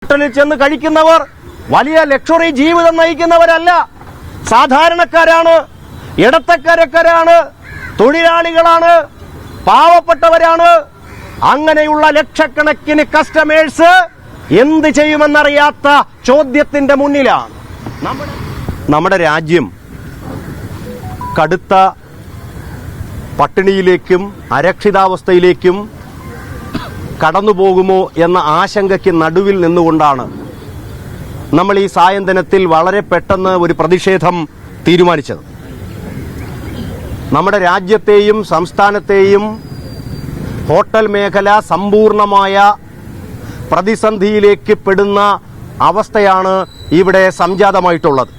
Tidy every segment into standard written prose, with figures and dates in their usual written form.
ഹോട്ടലിൽ ചെന്ന് കഴിക്കുന്നവർ വലിയ ലക്ഷറി ജീവിതം നയിക്കുന്നവരല്ല, സാധാരണക്കാരാണ്, ഇടത്തരക്കാരാണ്, തൊഴിലാളികളാണ്, പാവപ്പെട്ടവരാണ്. അങ്ങനെയുള്ള ലക്ഷക്കണക്കിന് കസ്റ്റമേഴ്സ് എന്ത് ചെയ്യുമെന്നറിയാത്ത ചോദ്യത്തിന്റെ മുന്നിലാണ്. നമ്മുടെ രാജ്യം കടുത്ത പട്ടിണിയിലേക്കും അരക്ഷിതാവസ്ഥയിലേക്കും കടന്നുപോകുമോ എന്ന ആശങ്കയ്ക്ക് നടുവിൽ നിന്നുകൊണ്ടാണ് നമ്മൾ ഈ സായന്തനത്തിൽ വളരെ പെട്ടെന്ന് ഒരു പ്രതിഷേധം തീരുമാനിച്ചത്. നമ്മുടെ രാജ്യത്തെയും സംസ്ഥാനത്തെയും ഹോട്ടൽ മേഖല സമ്പൂർണമായ പ്രതിസന്ധിയിലേക്ക് പെടുന്ന അവസ്ഥയാണ് ഇവിടെ സംജാതമായിട്ടുള്ളത്.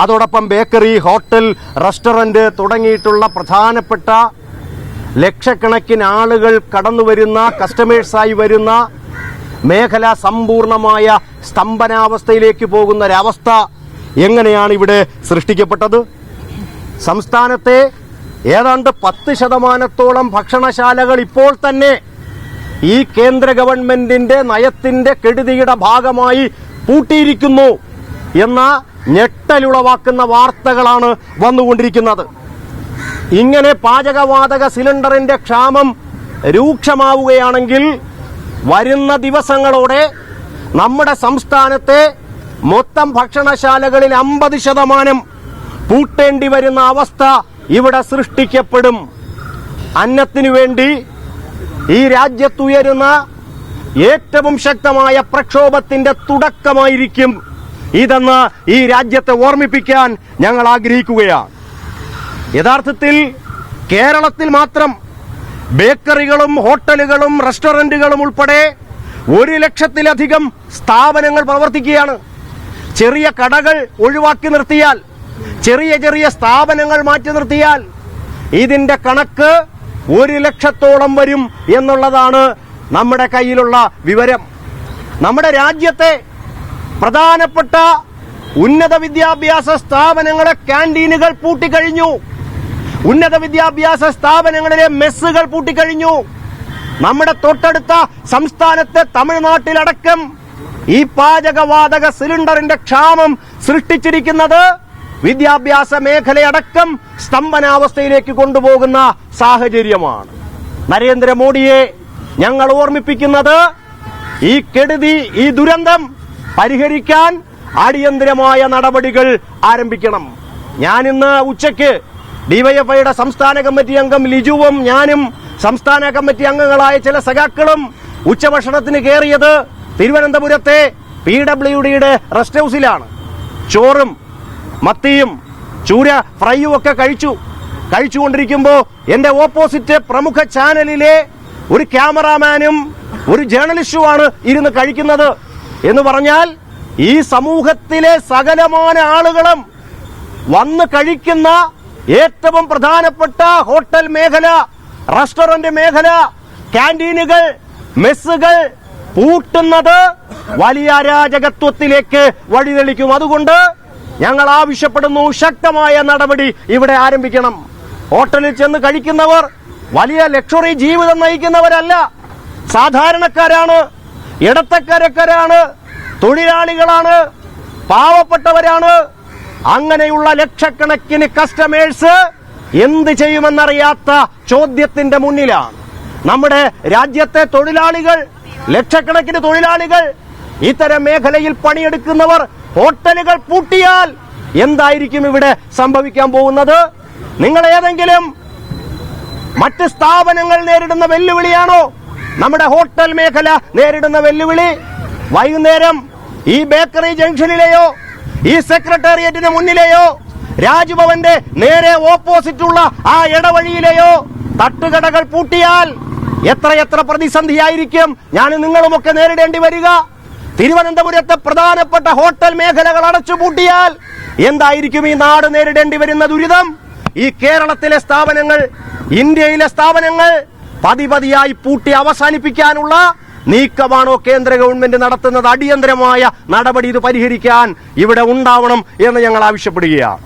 അതോടൊപ്പം ബേക്കറി, ഹോട്ടൽ, റെസ്റ്റോറന്റ് തുടങ്ങിയിട്ടുള്ള പ്രധാനപ്പെട്ട ലക്ഷക്കണക്കിന് ആളുകൾ കടന്നുവരുന്ന, കസ്റ്റമേഴ്സായി വരുന്ന മേഖല സമ്പൂർണമായ സ്തംഭനാവസ്ഥയിലേക്ക് പോകുന്ന ഒരവസ്ഥ എങ്ങനെയാണ് ഇവിടെ സൃഷ്ടിക്കപ്പെട്ടത്? സംസ്ഥാനത്തെ ഏതാണ്ട് 10% ഭക്ഷണശാലകൾ ഇപ്പോൾ തന്നെ ഈ കേന്ദ്ര ഗവൺമെന്റിന്റെ നയത്തിന്റെ കെടുതിയുടെ ഭാഗമായി പൂട്ടിയിരിക്കുന്നു എന്ന ഞെട്ടലുളവാക്കുന്ന വാർത്തകളാണ് വന്നുകൊണ്ടിരിക്കുന്നത്. ഇങ്ങനെ പാചകവാതക സിലിണ്ടറിന്റെ ക്ഷാമം രൂക്ഷമാവുകയാണെങ്കിൽ വരുന്ന ദിവസങ്ങളോടെ നമ്മുടെ സംസ്ഥാനത്തെ മൊത്തം ഭക്ഷണശാലകളിൽ 50% പൂട്ടേണ്ടി വരുന്ന അവസ്ഥ ഇവിടെ സൃഷ്ടിക്കപ്പെടും. അന്നത്തിനു വേണ്ടി ഈ രാജ്യത്തുയരുന്ന ഏറ്റവും ശക്തമായ പ്രക്ഷോഭത്തിന്റെ തുടക്കമായിരിക്കും ഇതെന്ന് ഈ രാജ്യത്തെ ഓർമ്മിപ്പിക്കാൻ ഞങ്ങൾ ആഗ്രഹിക്കുകയാണ്. യഥാർത്ഥത്തിൽ കേരളത്തിൽ മാത്രം ബേക്കറികളും ഹോട്ടലുകളും റെസ്റ്റോറന്റുകളും ഉൾപ്പെടെ 1,00,000-ലധികം സ്ഥാപനങ്ങൾ പ്രവർത്തിക്കുകയാണ്. ചെറിയ കടകൾ ഒഴിവാക്കി നിർത്തിയാൽ, ചെറിയ ചെറിയ സ്ഥാപനങ്ങൾ മാറ്റി നിർത്തിയാൽ ഇതിന്റെ കണക്ക് 1,00,000-ഓളം വരും എന്നുള്ളതാണ് നമ്മുടെ കയ്യിലുള്ള വിവരം. നമ്മുടെ രാജ്യത്തെ പ്രധാനപ്പെട്ട ഉന്നത വിദ്യാഭ്യാസ സ്ഥാപനങ്ങളെ ക്യാന്റീനുകൾ പൂട്ടിക്കഴിഞ്ഞു. ഉന്നത വിദ്യാഭ്യാസ സ്ഥാപനങ്ങളിലെ മെസ്സുകൾ പൂട്ടിക്കഴിഞ്ഞു. നമ്മുടെ തൊട്ടടുത്ത സംസ്ഥാനത്തെ തമിഴ്നാട്ടിലടക്കം ഈ പാചകവാതക സിലിണ്ടറിന്റെ ക്ഷാമം സൃഷ്ടിച്ചിരിക്കുന്നത് വിദ്യാഭ്യാസ മേഖലയടക്കം സ്തംഭനാവസ്ഥയിലേക്ക് കൊണ്ടുപോകുന്ന സാഹചര്യമാണ്. നരേന്ദ്രമോദിയെ ഞങ്ങൾ ഓർമ്മിപ്പിക്കുന്നത് ഈ കെടുതി, ഈ ദുരന്തം പരിഹരിക്കാൻ അടിയന്തരമായ നടപടികൾ ആരംഭിക്കണം. ഞാനിന്ന് ഉച്ചയ്ക്ക് ഡിവൈഎഫ്ഐയുടെ സംസ്ഥാന കമ്മിറ്റി അംഗം ലിജുവും ഞാനും സംസ്ഥാന കമ്മിറ്റി അംഗങ്ങളായ ചില സഖാക്കളും ഉച്ചഭക്ഷണത്തിന് കയറിയത് തിരുവനന്തപുരത്തെ PWDയുടെ റെസ്റ്റ് ഹൌസിലാണ്. ചോറും മത്തിയും ചൂര ഫ്രൈയും ഒക്കെ കഴിച്ചുകൊണ്ടിരിക്കുമ്പോൾ എന്റെ ഓപ്പോസിറ്റ് പ്രമുഖ ചാനലിലെ ഒരു ക്യാമറാമാനും ഒരു ജേർണലിസ്റ്റുമാണ് ഇരുന്ന് കഴിക്കുന്നത്. എന്ന് പറഞ്ഞാൽ ഈ സമൂഹത്തിലെ സകലമാന ആളുകളും വന്ന് കഴിക്കുന്ന ഏറ്റവും പ്രധാനപ്പെട്ട ഹോട്ടൽ മേഖല, റെസ്റ്റോറന്റ് മേഖല, ക്യാന്റീനുകൾ, മെസ്സുകൾ പൂട്ടുന്നത് വലിയ അരാജകത്വത്തിലേക്ക് വഴിതെളിക്കും. അതുകൊണ്ട് ഞങ്ങൾ ആവശ്യപ്പെടുന്നു, ശക്തമായ നടപടി ഇവിടെ ആരംഭിക്കണം. ഹോട്ടലിൽ ചെന്ന് കഴിക്കുന്നവർ വലിയ ലക്ഷറി ജീവിതം നയിക്കുന്നവരല്ല, സാധാരണക്കാരാണ്, ഇടത്തരക്കാരാണ്, തൊഴിലാളികളാണ്, പാവപ്പെട്ടവരാണ്. അങ്ങനെയുള്ള ലക്ഷക്കണക്കിന് കസ്റ്റമേഴ്സ് എന്ത് ചെയ്യുമെന്നറിയാത്ത ചോദ്യത്തിന്റെ മുന്നിലാണ്. നമ്മുടെ രാജ്യത്തെ തൊഴിലാളികൾ, ലക്ഷക്കണക്കിന് തൊഴിലാളികൾ, ഇത്തരം മേഖലയിൽ പണിയെടുക്കുന്നവർ ഹോട്ടലുകൾ പൂട്ടിയാൽ എന്തായിരിക്കും ഇവിടെ സംഭവിക്കാൻ പോകുന്നത്? നിങ്ങൾ ഏതെങ്കിലും മറ്റ് സ്ഥാപനങ്ങൾ നേരിടുന്ന വെല്ലുവിളിയാണോ നമ്മുടെ ഹോട്ടൽ മേഖല നേരിടുന്ന വെല്ലുവിളി? വൈകുന്നേരം ഈ ബേക്കറി ജംഗ്ഷനിലെയോ ഈ സെക്രട്ടേറിയറ്റിന് മുന്നിലെയോ രാജ്ഭവന്റെ നേരെ ഓപ്പോസിറ്റുള്ള ആ ഇടവഴിയിലെയോ തട്ടുകടകൾ പൂട്ടിയാൽ എത്രയെത്ര പ്രതിസന്ധിയായിരിക്കും ഞാൻ നിങ്ങളുമൊക്കെ നേരിടേണ്ടി വരിക. തിരുവനന്തപുരത്തെ പ്രധാനപ്പെട്ട ഹോട്ടൽ മേഖലകൾ അടച്ചുപൂട്ടിയാൽ എന്തായിരിക്കും ഈ നാട് നേരിടേണ്ടി വരുന്ന ദുരിതം? ഈ കേരളത്തിലെ സ്ഥാപനങ്ങൾ, ഇന്ത്യയിലെ സ്ഥാപനങ്ങൾ പതിപതിയായി പൂട്ടി അവസാനിപ്പിക്കാനുള്ള നീക്കമാണോ കേന്ദ്ര ഗവൺമെന്റ് നടത്തുന്നത്? അടിയന്തരമായ നടപടി ഇത് പരിഹരിക്കാൻ ഇവിടെ ഉണ്ടാവണം എന്ന് ഞങ്ങൾ ആവശ്യപ്പെടുകയാണ്.